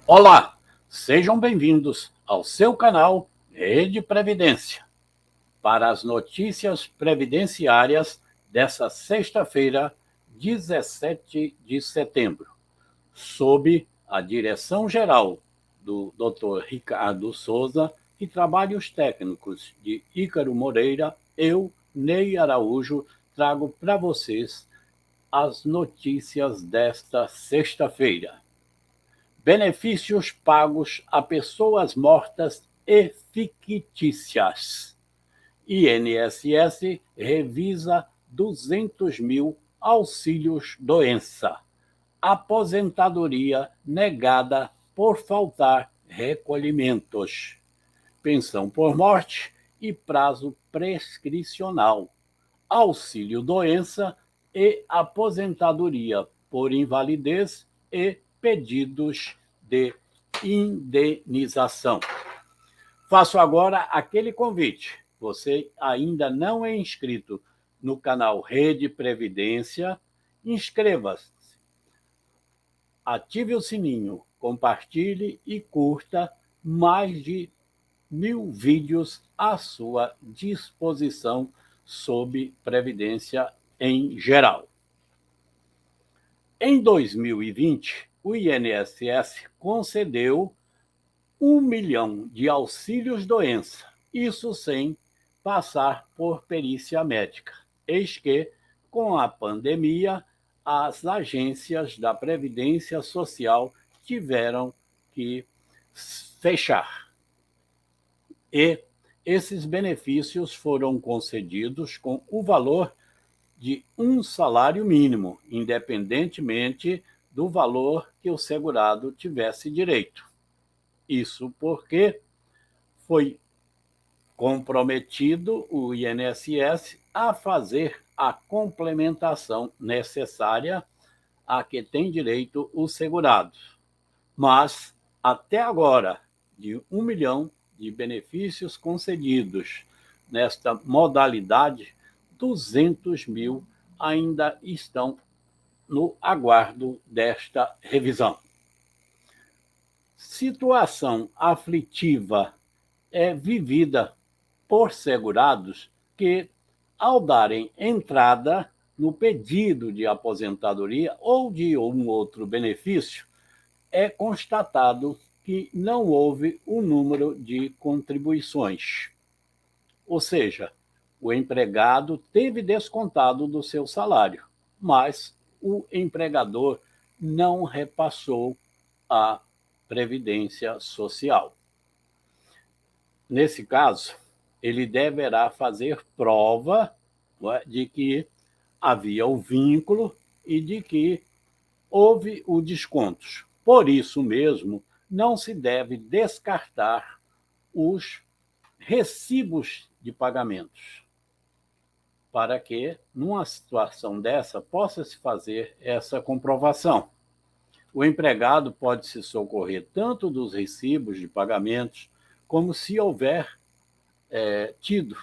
Olá, sejam bem-vindos ao seu canal Rede Previdência para as notícias previdenciárias dessa sexta-feira, 17 de setembro, sob a direção geral do Dr. Ricardo Souza e trabalhos técnicos de Ícaro Moreira. Eu, Ney Araújo, trago para vocês as notícias desta sexta-feira. Benefícios pagos a pessoas mortas e fictícias. INSS revisa 200 mil auxílios-doença. Aposentadoria negada por faltar recolhimentos. Pensão por morte e prazo prescricional. Auxílio-doença e aposentadoria por invalidez e pedidos de indenização. Faço agora aquele convite. Você ainda não é inscrito no canal Rede Previdência? Inscreva-se, ative o sininho, compartilhe e curta mais de 1000 vídeos à sua disposição sobre previdência em geral. Em 2020, o INSS concedeu 1 milhão de auxílios-doença, isso sem passar por perícia médica. Eis que, com a pandemia, as agências da Previdência Social tiveram que fechar. E esses benefícios foram concedidos com o valor de um salário mínimo, independentemente do valor que o segurado tivesse direito. Isso porque foi comprometido o INSS a fazer a complementação necessária a que tem direito o segurado. Mas, até agora, de 1 milhão de benefícios concedidos nesta modalidade, 200 mil ainda estão no aguardo desta revisão. Situação aflitiva é vivida por segurados que, ao darem entrada no pedido de aposentadoria ou de um outro benefício, é constatado que não houve o número de contribuições. Ou seja, o empregado teve descontado do seu salário, mas o empregador não repassou a Previdência Social. Nesse caso, ele deverá fazer prova de que havia o vínculo e de que houve o desconto. Por isso mesmo, não se deve descartar os recibos de pagamentos, para que, numa situação dessa, possa-se fazer essa comprovação. O empregado pode se socorrer tanto dos recibos de pagamentos, como se houver tido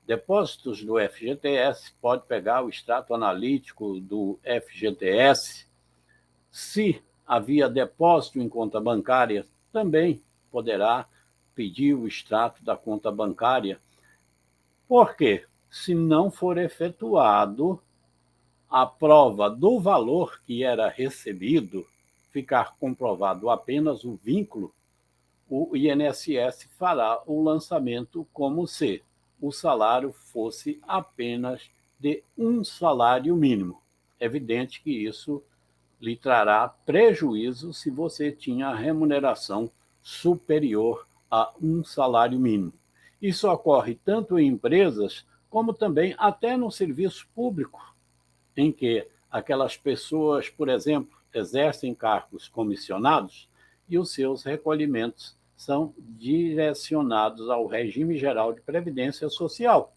depósitos do FGTS, pode pegar o extrato analítico do FGTS. Se havia depósito em conta bancária, também poderá pedir o extrato da conta bancária. Por quê? Se não for efetuado a prova do valor que era recebido, ficar comprovado apenas o vínculo, o INSS fará o lançamento como se o salário fosse apenas de um salário mínimo. É evidente que isso lhe trará prejuízo se você tinha remuneração superior a um salário mínimo. Isso ocorre tanto em empresas como também até no serviço público, em que aquelas pessoas, por exemplo, exercem cargos comissionados e os seus recolhimentos são direcionados ao regime geral de previdência social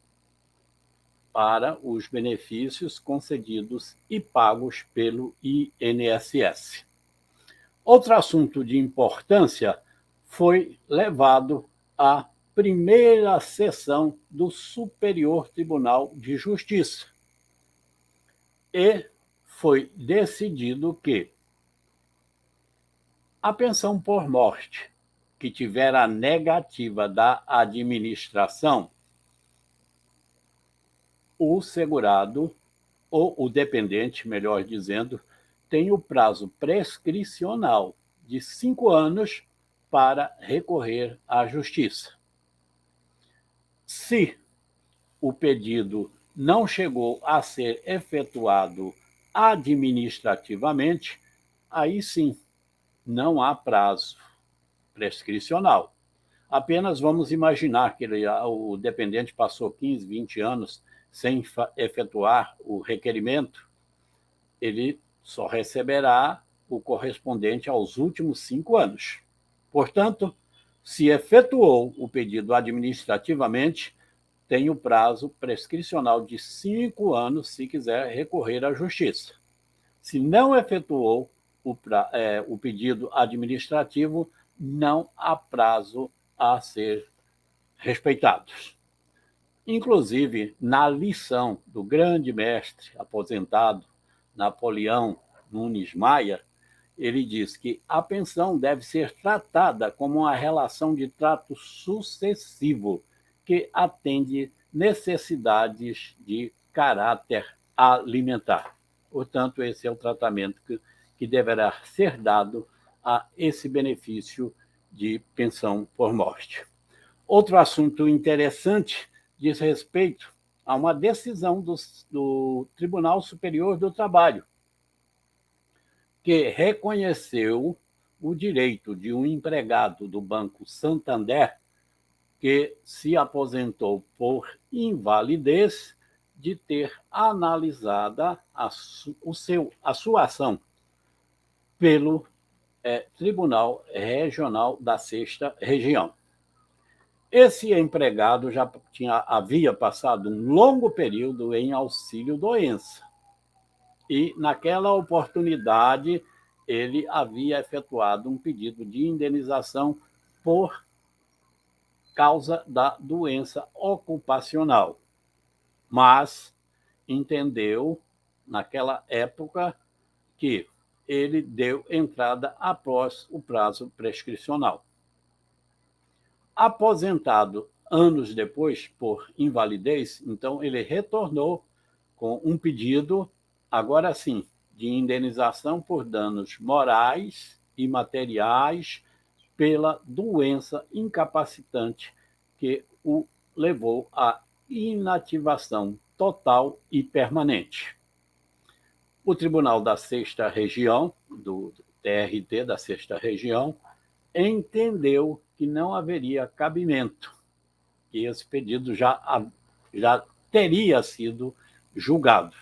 para os benefícios concedidos e pagos pelo INSS. Outro assunto de importância foi levado à primeira sessão do Superior Tribunal de Justiça e foi decidido que A pensão por morte, que tiver a negativa da administração, o segurado, ou o dependente, melhor dizendo, tem o prazo prescricional de 5 anos para recorrer à justiça. Se o pedido não chegou a ser efetuado administrativamente, aí sim, não há prazo prescricional. Apenas vamos imaginar que o dependente passou 15, 20 anos sem efetuar o requerimento, ele só receberá o correspondente aos últimos 5 anos. Portanto, se efetuou o pedido administrativamente, tem o prazo prescricional de 5 anos se quiser recorrer à justiça. Se não efetuou o pedido administrativo, não há prazo a ser respeitado. Inclusive, na lição do grande mestre aposentado Napoleão Nunes Maia, ele diz que a pensão deve ser tratada como uma relação de trato sucessivo que atende necessidades de caráter alimentar. Portanto, esse é o tratamento que deverá ser dado a esse benefício de pensão por morte. Outro assunto interessante diz respeito a uma decisão do Tribunal Superior do Trabalho, que reconheceu o direito de um empregado do Banco Santander que se aposentou por invalidez de ter analisada a sua ação pelo Tribunal Regional da Sexta Região. Esse empregado já havia passado um longo período em auxílio-doença e, naquela oportunidade, ele havia efetuado um pedido de indenização por causa da doença ocupacional, mas entendeu, naquela época, que ele deu entrada após o prazo prescricional. Aposentado anos depois por invalidez, então ele retornou com um pedido, agora sim, de indenização por danos morais e materiais pela doença incapacitante que o levou à inativação total e permanente. O Tribunal da Sexta Região, do TRT da Sexta Região, entendeu que não haveria cabimento, que esse pedido já teria sido julgado.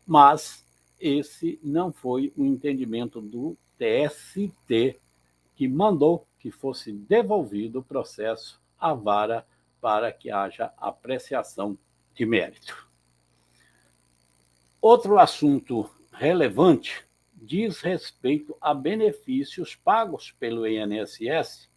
Mas esse não foi o entendimento do TST, que mandou que fosse devolvido o processo à vara para que haja apreciação de mérito. Outro assunto relevante diz respeito a benefícios pagos pelo INSS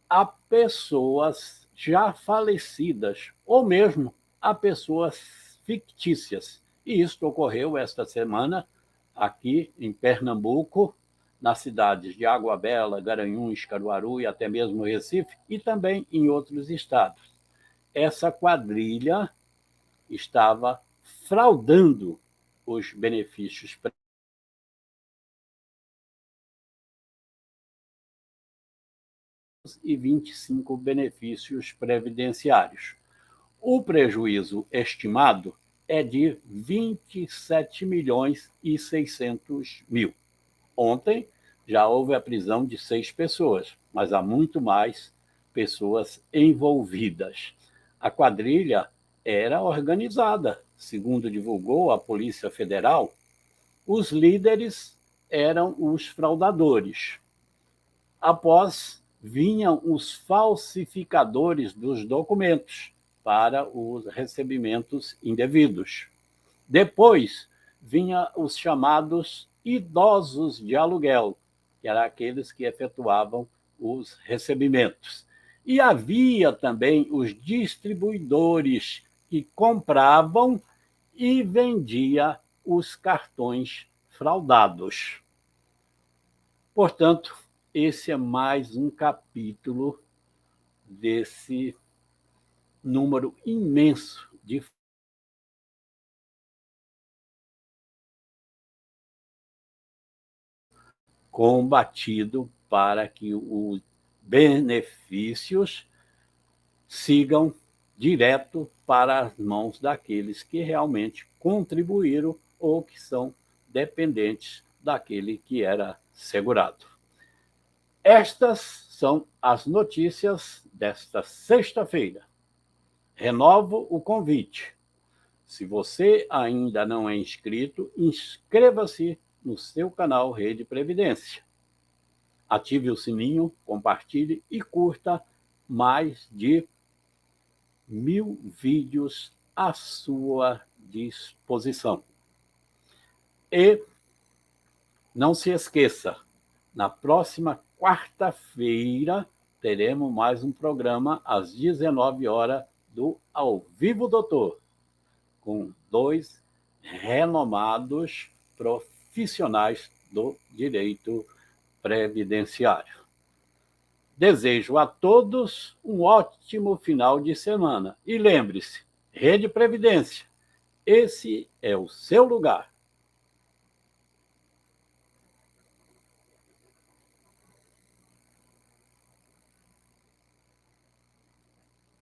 a pessoas já falecidas ou mesmo a pessoas fictícias. E isso ocorreu esta semana aqui em Pernambuco, nas cidades de Água Bela, Garanhuns, Caruaru e até mesmo Recife, e também em outros estados. Essa quadrilha estava fraudando os benefícios e 25 benefícios previdenciários. O prejuízo estimado é de 27 milhões e 600 mil. Ontem já houve a prisão de 6 pessoas, mas há muito mais pessoas envolvidas. A quadrilha era organizada, segundo divulgou a Polícia Federal. Os líderes eram os fraudadores. Após vinham os falsificadores dos documentos para os recebimentos indevidos. Depois vinha os chamados idosos de aluguel, que eram aqueles que efetuavam os recebimentos. E havia também os distribuidores que compravam e vendiam os cartões fraudados. Portanto, esse é mais um capítulo desse número imenso de combatido para que os benefícios sigam direto para as mãos daqueles que realmente contribuíram ou que são dependentes daquele que era segurado. Estas são as notícias desta sexta-feira. Renovo o convite. Se você ainda não é inscrito, inscreva-se no seu canal Rede Previdência. Ative o sininho, compartilhe e curta mais de 1000 vídeos à sua disposição. E não se esqueça, na próxima quarta-feira teremos mais um programa às 19 horas do Ao Vivo Doutor, com 2 renomados profissionais do direito previdenciário. Desejo a todos um ótimo final de semana. E lembre-se, Rede Previdência, esse é o seu lugar.